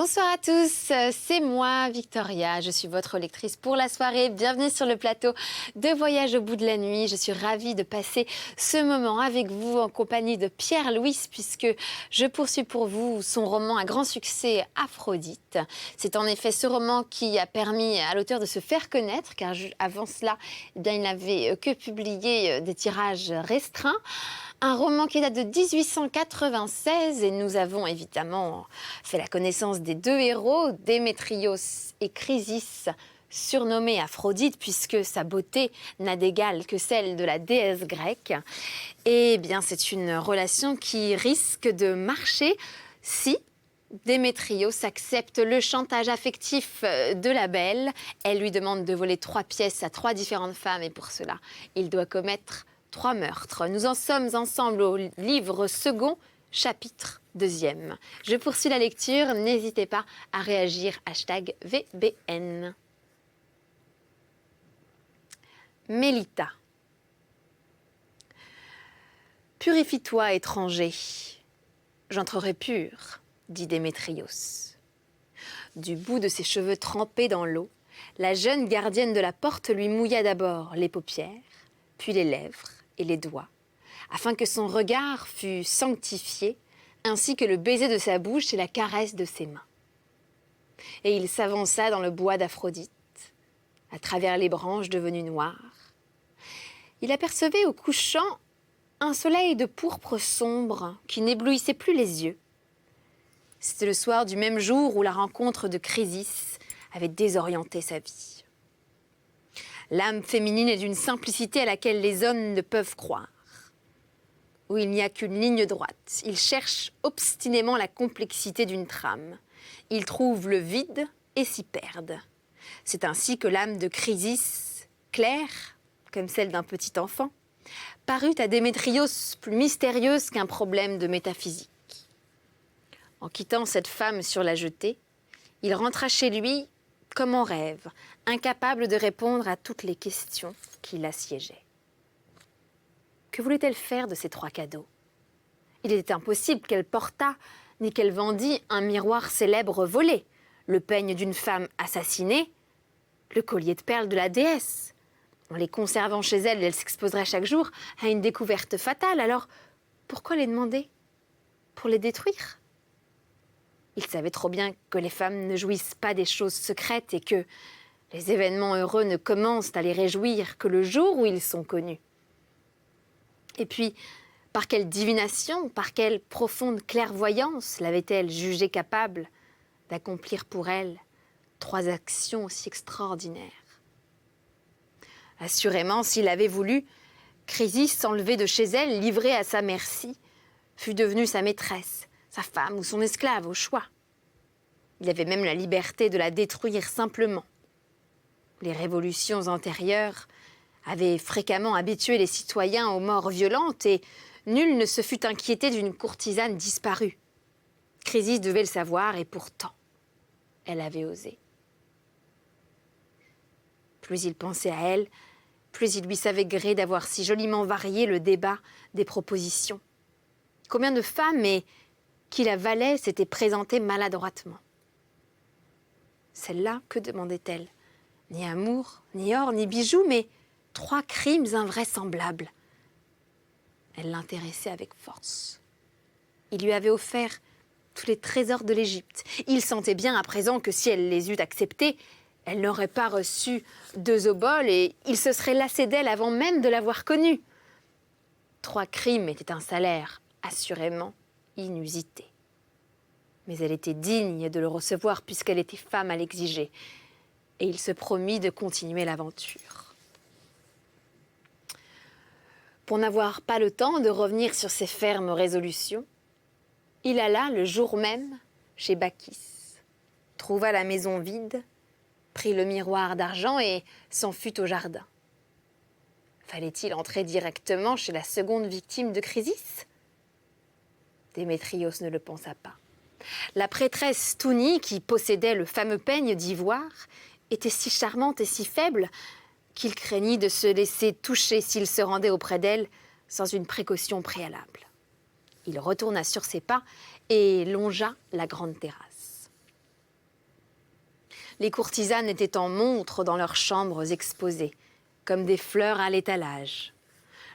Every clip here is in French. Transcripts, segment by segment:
Bonsoir à tous, c'est moi Victoria, je suis votre lectrice pour la soirée. Bienvenue sur le plateau de Voyage au bout de la nuit. Je suis ravie de passer ce moment avec vous en compagnie de Pierre Louys puisque je poursuis pour vous son roman à grand succès Aphrodite. C'est en effet ce roman qui a permis à l'auteur de se faire connaître car avant cela, il n'avait que publié des tirages restreints. Un roman qui date de 1896 et nous avons évidemment fait la connaissance des deux héros, Démétrios et Chrysis, surnommée Aphrodite puisque sa beauté n'a d'égal que celle de la déesse grecque. Et bien c'est une relation qui risque de marcher si Démétrios accepte le chantage affectif de la belle. Elle lui demande de voler 3 pièces à 3 différentes femmes et pour cela, il doit commettre 3 meurtres. Nous en sommes ensemble au livre second, chapitre 2e. Je poursuis la lecture, n'hésitez pas à réagir, #VBN. Mélita. Purifie-toi, étranger. J'entrerai pur, dit Démétrios. Du bout de ses cheveux trempés dans l'eau, la jeune gardienne de la porte lui mouilla d'abord les paupières, puis les lèvres et les doigts, afin que son regard fût sanctifié, ainsi que le baiser de sa bouche et la caresse de ses mains. Et il s'avança dans le bois d'Aphrodite, à travers les branches devenues noires. Il apercevait au couchant un soleil de pourpre sombre qui n'éblouissait plus les yeux. C'était le soir du même jour où la rencontre de Chrysis avait désorienté sa vie. L'âme féminine est d'une simplicité à laquelle les hommes ne peuvent croire. Où il n'y a qu'une ligne droite, ils cherchent obstinément la complexité d'une trame. Ils trouvent le vide et s'y perdent. C'est ainsi que l'âme de Chrysis, claire, comme celle d'un petit enfant, parut à Démétrios plus mystérieuse qu'un problème de métaphysique. En quittant cette femme sur la jetée, il rentra chez lui comme en rêve, incapable de répondre à toutes les questions qui l'assiégeaient. Que voulait-elle faire de ces 3 cadeaux? Il était impossible qu'elle portât ni qu'elle vendît un miroir célèbre volé, le peigne d'une femme assassinée, le collier de perles de la déesse. En les conservant chez elle, elle s'exposerait chaque jour à une découverte fatale. Alors, pourquoi les demander? Pour les détruire? Il savait trop bien que les femmes ne jouissent pas des choses secrètes et que les événements heureux ne commencent à les réjouir que le jour où ils sont connus. Et puis, par quelle divination, par quelle profonde clairvoyance l'avait-elle jugé capable d'accomplir pour elle 3 actions aussi extraordinaires? Assurément, s'il avait voulu, Chrysis, s'enlever de chez elle, livrée à sa merci, fût devenue sa maîtresse, sa femme ou son esclave au choix. Il avait même la liberté de la détruire simplement. Les révolutions antérieures avaient fréquemment habitué les citoyens aux morts violentes et nul ne se fût inquiété d'une courtisane disparue. Chrysis devait le savoir et pourtant, elle avait osé. Plus il pensait à elle, plus il lui savait gré d'avoir si joliment varié le débat des propositions. Combien de femmes et qui la valaient s'étaient présentées maladroitement. Celle-là, que demandait-elle? Ni amour, ni or, ni bijoux, mais 3 crimes invraisemblables. Elle l'intéressait avec force. Il lui avait offert tous les trésors de l'Égypte. Il sentait bien à présent que si elle les eût acceptés, elle n'aurait pas reçu 2 oboles et il se serait lassé d'elle avant même de l'avoir connue. 3 crimes étaient un salaire assurément inusité. Mais elle était digne de le recevoir puisqu'elle était femme à l'exiger. Et il se promit de continuer l'aventure. Pour n'avoir pas le temps de revenir sur ses fermes résolutions, il alla le jour même chez Bacchis, trouva la maison vide, prit le miroir d'argent et s'en fut au jardin. Fallait-il entrer directement chez la seconde victime de Chrysis? Démétrios ne le pensa pas. La prêtresse Tounie, qui possédait le fameux peigne d'ivoire, était si charmante et si faible qu'il craignit de se laisser toucher s'il se rendait auprès d'elle sans une précaution préalable. Il retourna sur ses pas et longea la grande terrasse. Les courtisanes étaient en montre dans leurs chambres exposées, comme des fleurs à l'étalage.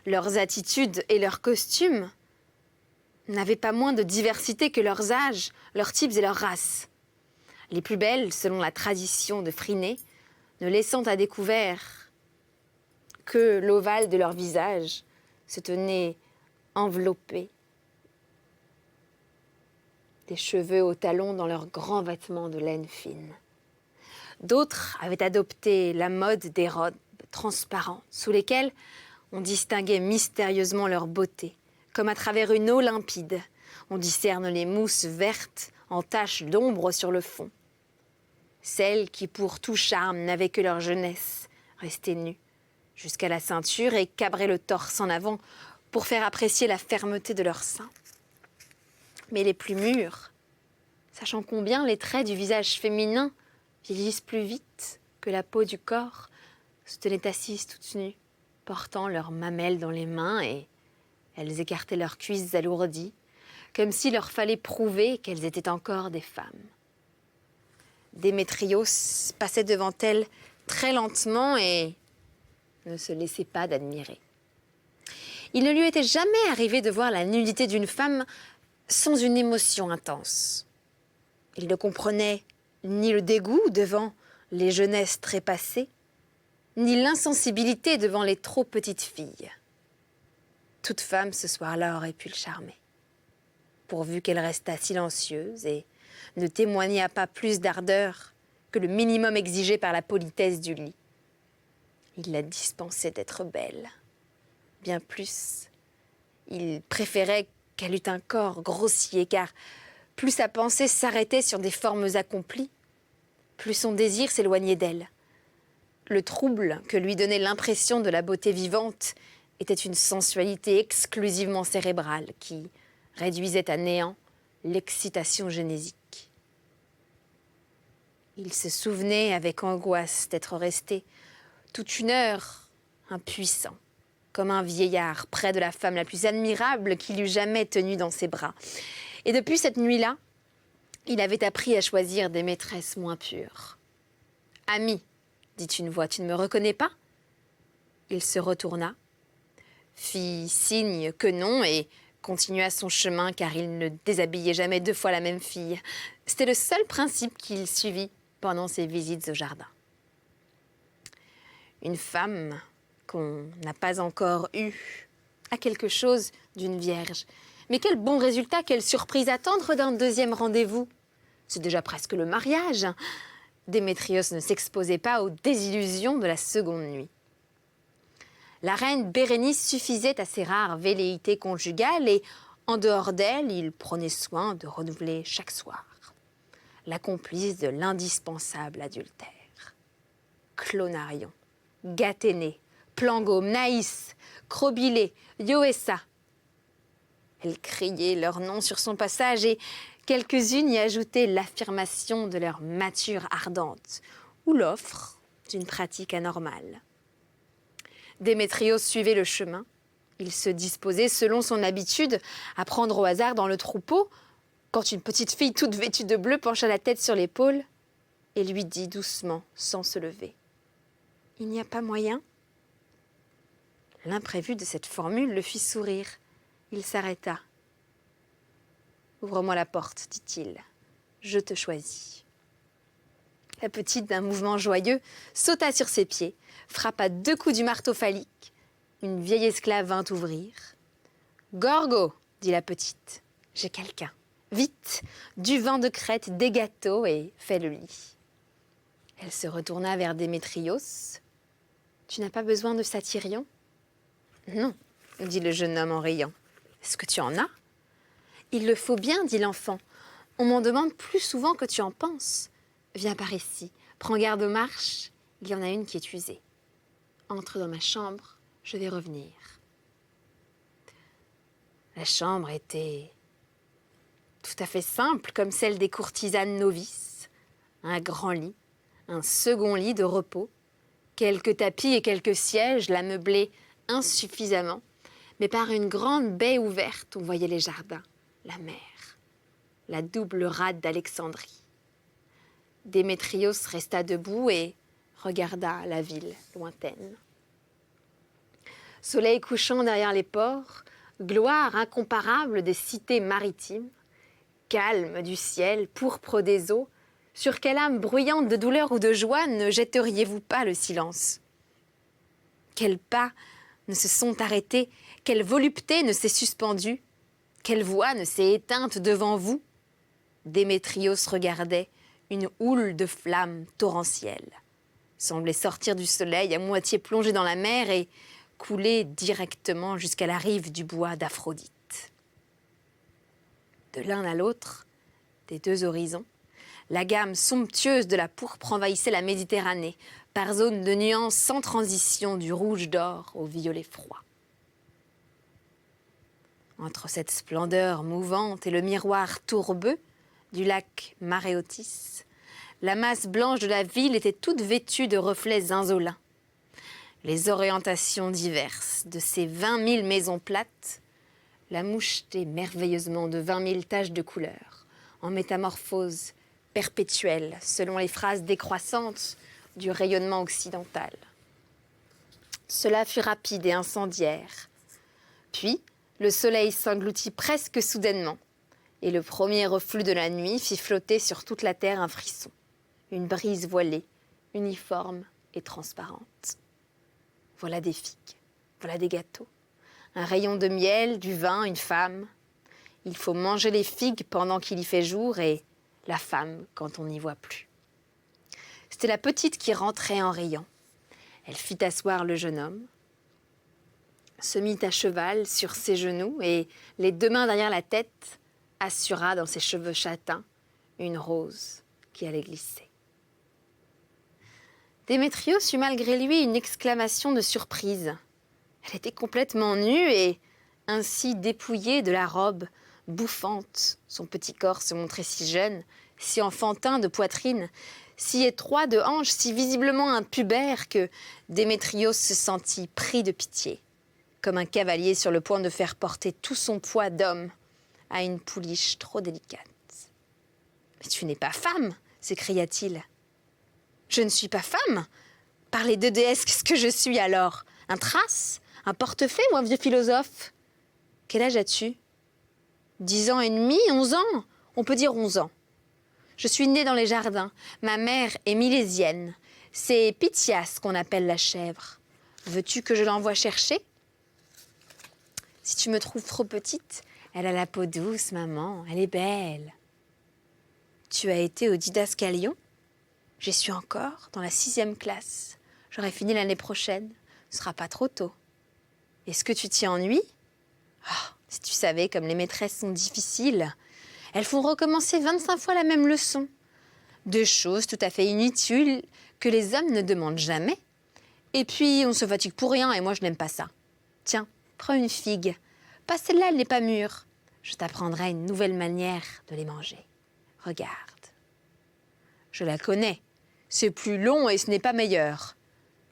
Leurs attitudes et leurs costumes n'avaient pas moins de diversité que leurs âges, leurs types et leurs races. Les plus belles, selon la tradition de Phryné, ne laissant à découvert que l'ovale de leur visage, se tenaient enveloppées des cheveux aux talons dans leurs grands vêtements de laine fine. D'autres avaient adopté la mode des robes transparentes, sous lesquelles on distinguait mystérieusement leur beauté, comme à travers une eau limpide. On discerne les mousses vertes en taches d'ombre sur le fond. Celles qui, pour tout charme, n'avaient que leur jeunesse, restaient nues jusqu'à la ceinture et cabraient le torse en avant pour faire apprécier la fermeté de leurs seins. Mais les plus mûres, sachant combien les traits du visage féminin vieillissent plus vite que la peau du corps, se tenaient assises toutes nues, portant leurs mamelles dans les mains, et elles écartaient leurs cuisses alourdies, comme s'il leur fallait prouver qu'elles étaient encore des femmes. Démétrios passait devant elles très lentement et ne se laissait pas d'admirer. Il ne lui était jamais arrivé de voir la nudité d'une femme sans une émotion intense. Il ne comprenait ni le dégoût devant les jeunesses trépassées, ni l'insensibilité devant les trop petites filles. Toute femme ce soir-là aurait pu le charmer, pourvu qu'elle restât silencieuse et ne témoignât pas plus d'ardeur que le minimum exigé par la politesse du lit. Il la dispensait d'être belle. Bien plus, il préférait qu'elle eût un corps grossier, car plus sa pensée s'arrêtait sur des formes accomplies, plus son désir s'éloignait d'elle. Le trouble que lui donnait l'impression de la beauté vivante était une sensualité exclusivement cérébrale qui réduisait à néant l'excitation génésique. Il se souvenait avec angoisse d'être resté toute une heure impuissant, comme un vieillard près de la femme la plus admirable qu'il eût jamais tenue dans ses bras. Et depuis cette nuit-là, il avait appris à choisir des maîtresses moins pures. « Ami, dit une voix, tu ne me reconnais pas ?» Il se retourna, fit signe que non et continua son chemin car il ne déshabillait jamais deux fois la même fille. C'était le seul principe qu'il suivit pendant ses visites au jardin. Une femme qu'on n'a pas encore eue a quelque chose d'une vierge. Mais quel bon résultat, quelle surprise attendre d'un deuxième rendez-vous. C'est déjà presque le mariage. Démétrios ne s'exposait pas aux désillusions de la seconde nuit. La reine Bérénice suffisait à ses rares velléités conjugales et, en dehors d'elle, il prenait soin de renouveler chaque soir la complice de l'indispensable adultère. Clonarion, Gaténée, Plangôme, Naïs, Crobilé, Ioessa. Elle criait leurs noms sur son passage et quelques-unes y ajoutaient l'affirmation de leur mature ardente ou l'offre d'une pratique anormale. Démétrios suivait le chemin. Il se disposait, selon son habitude, à prendre au hasard dans le troupeau, quand une petite fille toute vêtue de bleu pencha la tête sur l'épaule et lui dit doucement, sans se lever, « Il n'y a pas moyen ?» L'imprévu de cette formule le fit sourire. Il s'arrêta. « Ouvre-moi la porte, dit-il. Je te choisis. » La petite, d'un mouvement joyeux, sauta sur ses pieds, frappa 2 coups du marteau phallique. Une vieille esclave vint ouvrir. « Gorgo, dit la petite, j'ai quelqu'un. Vite, du vin de Crète, des gâteaux et fais le lit. » Elle se retourna vers Démétrios. « Tu n'as pas besoin de satyrion ?»« Non, dit le jeune homme en riant. Est-ce que tu en as ?»« Il le faut bien, dit l'enfant. On m'en demande plus souvent que tu en penses. Viens par ici, prends garde aux marches, il y en a une qui est usée. Entre dans ma chambre, je vais revenir. » La chambre était tout à fait simple, comme celle des courtisanes novices. Un grand lit, un second lit de repos, quelques tapis et quelques sièges l'ameublaient insuffisamment, mais par une grande baie ouverte, on voyait les jardins, la mer, la double rade d'Alexandrie. Démétrios resta debout et regarda la ville lointaine. Soleil couchant derrière les ports, gloire incomparable des cités maritimes, calme du ciel, pourpre des eaux, sur quelle âme bruyante de douleur ou de joie ne jetteriez-vous pas le silence? Quels pas ne se sont arrêtés, quelle volupté ne s'est suspendue, quelle voix ne s'est éteinte devant vous? Démétrios regardait une houle de flammes torrentielles, semblait sortir du soleil à moitié plongée dans la mer et couler directement jusqu'à la rive du bois d'Aphrodite. De l'un à l'autre, des deux horizons, la gamme somptueuse de la pourpre envahissait la Méditerranée, par zones de nuances sans transition du rouge d'or au violet froid. Entre cette splendeur mouvante et le miroir tourbeux du lac Maréotis, la masse blanche de la ville était toute vêtue de reflets zinzolins. Les orientations diverses de ces 20 000 maisons plates la mouchetaient merveilleusement de 20 000 taches de couleur, en métamorphose perpétuelle selon les phrases décroissantes du rayonnement occidental. Cela fut rapide et incendiaire. Puis, le soleil s'engloutit presque soudainement, et le premier reflux de la nuit fit flotter sur toute la terre un frisson, une brise voilée, uniforme et transparente. Voilà des figues, voilà des gâteaux, un rayon de miel, du vin, une femme. Il faut manger les figues pendant qu'il y fait jour et la femme quand on n'y voit plus. C'était la petite qui rentrait en riant. Elle fit asseoir le jeune homme, se mit à cheval sur ses genoux et, les deux mains derrière la tête, assura dans ses cheveux châtains une rose qui allait glisser. Démétrios eut malgré lui une exclamation de surprise. Elle était complètement nue et ainsi dépouillée de la robe bouffante. Son petit corps se montrait si jeune, si enfantin de poitrine, si étroit de hanches, si visiblement impubère que Démétrios se sentit pris de pitié, comme un cavalier sur le point de faire porter tout son poids d'homme à une pouliche trop délicate. « Mais tu n'es pas femme !» s'écria-t-il. « Je ne suis pas femme. Par les deux déesses, qu'est-ce que je suis alors? Un thrace? Un portefaix ou un vieux philosophe? Quel âge as-tu? 10 ans et demi, 11 ans? On peut dire 11 ans. Je suis née dans les jardins. Ma mère est milésienne. C'est Pythias qu'on appelle la chèvre. Veux-tu que je l'envoie chercher? Si tu me trouves trop petite, elle a la peau douce, maman. Elle est belle. Tu as été au didascalion? J'y suis encore, dans la 6e classe. J'aurai fini l'année prochaine. Ce sera pas trop tôt. Est-ce que tu t'y ennuies? Oh, si tu savais comme les maîtresses sont difficiles. Elles font recommencer 25 fois la même leçon. Deux choses tout à fait inutiles que les hommes ne demandent jamais. Et puis, on se fatigue pour rien et moi, je n'aime pas ça. Tiens, prends une figue. Pas celle-là, elle n'est pas mûre. Je t'apprendrai une nouvelle manière de les manger. Regarde. Je la connais. C'est plus long et ce n'est pas meilleur.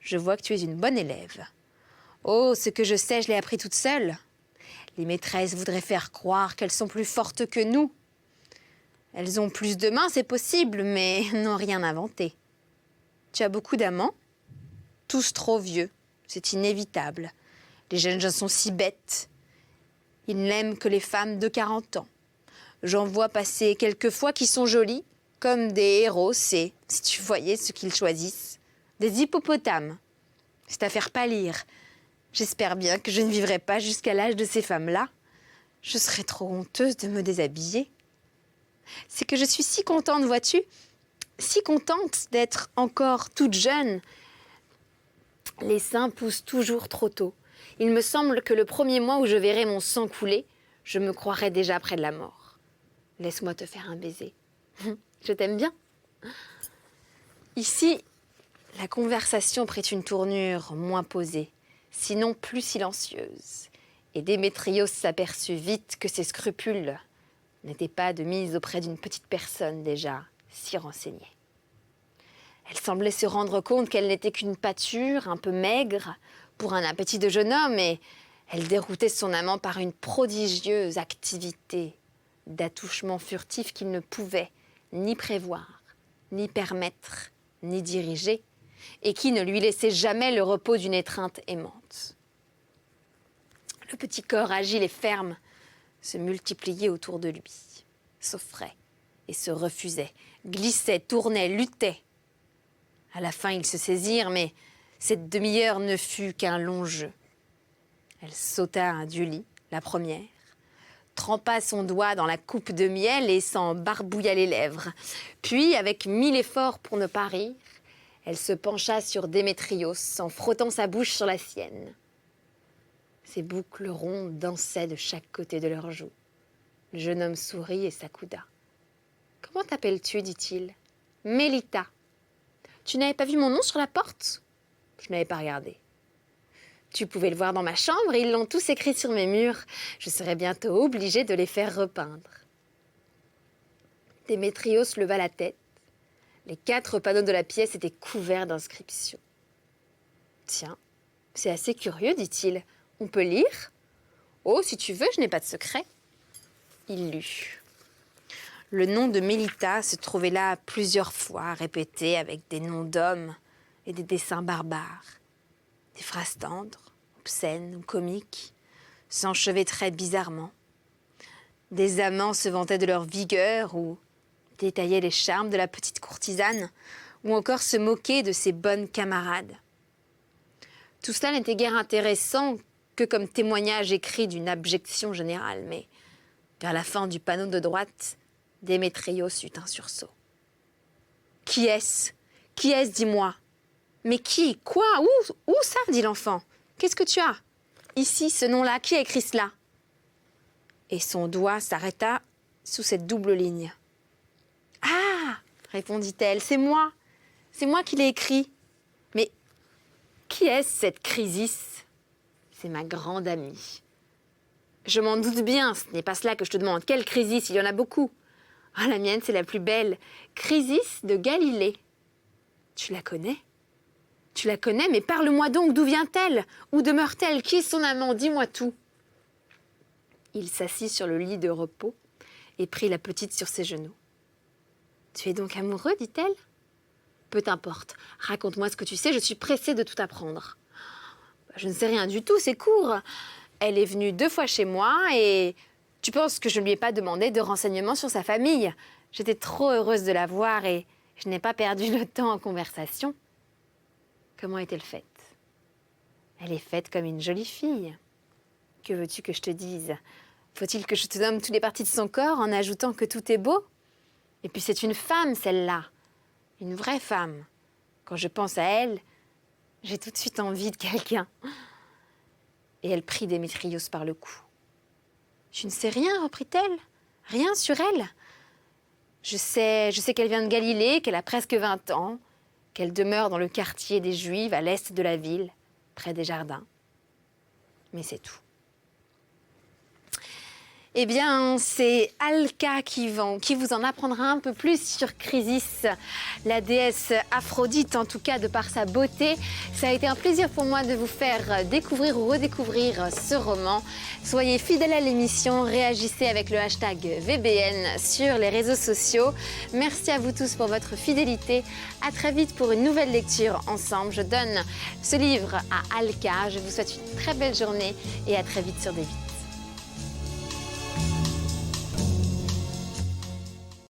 Je vois que tu es une bonne élève. Oh, ce que je sais, je l'ai appris toute seule. Les maîtresses voudraient faire croire qu'elles sont plus fortes que nous. Elles ont plus de mains, c'est possible, mais n'ont rien inventé. Tu as beaucoup d'amants? Tous trop vieux, c'est inévitable. Les jeunes gens sont si bêtes. Ils n'aiment que les femmes de 40 ans. J'en vois passer quelquefois qui sont jolies, comme des héros, c'est, si tu voyais ce qu'ils choisissent, des hippopotames. C'est à faire pâlir. J'espère bien que je ne vivrai pas jusqu'à l'âge de ces femmes-là. Je serais trop honteuse de me déshabiller. C'est que je suis si contente, vois-tu, si contente d'être encore toute jeune. Les seins poussent toujours trop tôt. Il me semble que le premier mois où je verrai mon sang couler, je me croirai déjà près de la mort. Laisse-moi te faire un baiser. Je t'aime bien. Ici, la conversation prit une tournure moins posée, sinon plus silencieuse. Et Démétrios s'aperçut vite que ses scrupules n'étaient pas de mise auprès d'une petite personne déjà si renseignée. Elle semblait se rendre compte qu'elle n'était qu'une pâture un peu maigre pour un appétit de jeune homme et elle déroutait son amant par une prodigieuse activité d'attouchement furtif qu'il ne pouvait ni prévoir ni permettre, ni diriger, et qui ne lui laissait jamais le repos d'une étreinte aimante. Le petit corps agile et ferme se multipliait autour de lui, s'offrait et se refusait, glissait, tournait, luttait. À la fin, ils se saisirent, mais cette demi-heure ne fut qu'un long jeu. Elle sauta du lit, la première, trempa son doigt dans la coupe de miel et s'en barbouilla les lèvres. Puis, avec 1000 efforts pour ne pas rire, elle se pencha sur Démétrios en frottant sa bouche sur la sienne. Ses boucles rondes dansaient de chaque côté de leurs joues. Le jeune homme sourit et s'accouda. « Comment t'appelles-tu » dit-il. « Mélita. Tu n'avais pas vu mon nom sur la porte ?» Je n'avais pas regardé. Tu pouvais le voir dans ma chambre, ils l'ont tous écrit sur mes murs. Je serai bientôt obligée de les faire repeindre. Démétrios leva la tête. Les 4 panneaux de la pièce étaient couverts d'inscriptions. « Tiens, c'est assez curieux, dit-il. On peut lire ? Oh, si tu veux, je n'ai pas de secret. » Il lut. Le nom de Mélita se trouvait là plusieurs fois, répété avec des noms d'hommes et des dessins barbares. Des phrases tendres, obscènes ou comiques, s'enchevêtraient bizarrement. Des amants se vantaient de leur vigueur ou détaillaient les charmes de la petite courtisane, ou encore se moquaient de ses bonnes camarades. Tout cela n'était guère intéressant que comme témoignage écrit d'une abjection générale, mais vers la fin du panneau de droite, Démétrios eut un sursaut. « Qui est-ce ? Qui est-ce, dis-moi » ? « Mais qui ? Quoi ? Où ça ?» dit l'enfant. « Qu'est-ce que tu as ? Ici, ce nom-là, qui a écrit cela ?» Et son doigt s'arrêta sous cette double ligne. « Ah !» répondit-elle, « c'est moi qui l'ai écrit. Mais qui est-ce, cette Chrysis ? C'est ma grande amie. » « Je m'en doute bien, ce n'est pas cela que je te demande. Quelle Chrysis ? Il y en a beaucoup. Ah, la mienne, c'est la plus belle. Chrysis de Galilée. Tu la connais ? Tu la connais, mais parle-moi donc, d'où vient-elle ? Où demeure-t-elle ? Qui est son amant ? Dis-moi tout. » Il s'assit sur le lit de repos et prit la petite sur ses genoux. « Tu es donc amoureux, dit-elle ? Peu t'importe, raconte-moi ce que tu sais, je suis pressée de tout apprendre. »« Je ne sais rien du tout, c'est court. Elle est venue 2 fois chez moi et tu penses que je ne lui ai pas demandé de renseignements sur sa famille. J'étais trop heureuse de la voir et je n'ai pas perdu le temps en conversation. » Comment est-elle faite ? Elle est faite comme une jolie fille. Que veux-tu que je te dise ? Faut-il que je te nomme toutes les parties de son corps en ajoutant que tout est beau ? Et puis c'est une femme, celle-là. Une vraie femme. Quand je pense à elle, j'ai tout de suite envie de quelqu'un. Et elle prit Démétrios par le cou. « Tu ne sais rien, reprit-elle ? Rien sur elle ? Je sais qu'elle vient de Galilée, qu'elle a presque 20 ans, qu'elle demeure dans le quartier des Juives, à l'est de la ville, près des jardins. Mais c'est tout. » Eh bien, c'est Alka qui vous en apprendra un peu plus sur Chrysis, la déesse Aphrodite, en tout cas de par sa beauté. Ça a été un plaisir pour moi de vous faire découvrir ou redécouvrir ce roman. Soyez fidèles à l'émission, réagissez avec le hashtag VBN sur les réseaux sociaux. Merci à vous tous pour votre fidélité. À très vite pour une nouvelle lecture ensemble. Je donne ce livre à Alka. Je vous souhaite une très belle journée et à très vite sur Des Vies.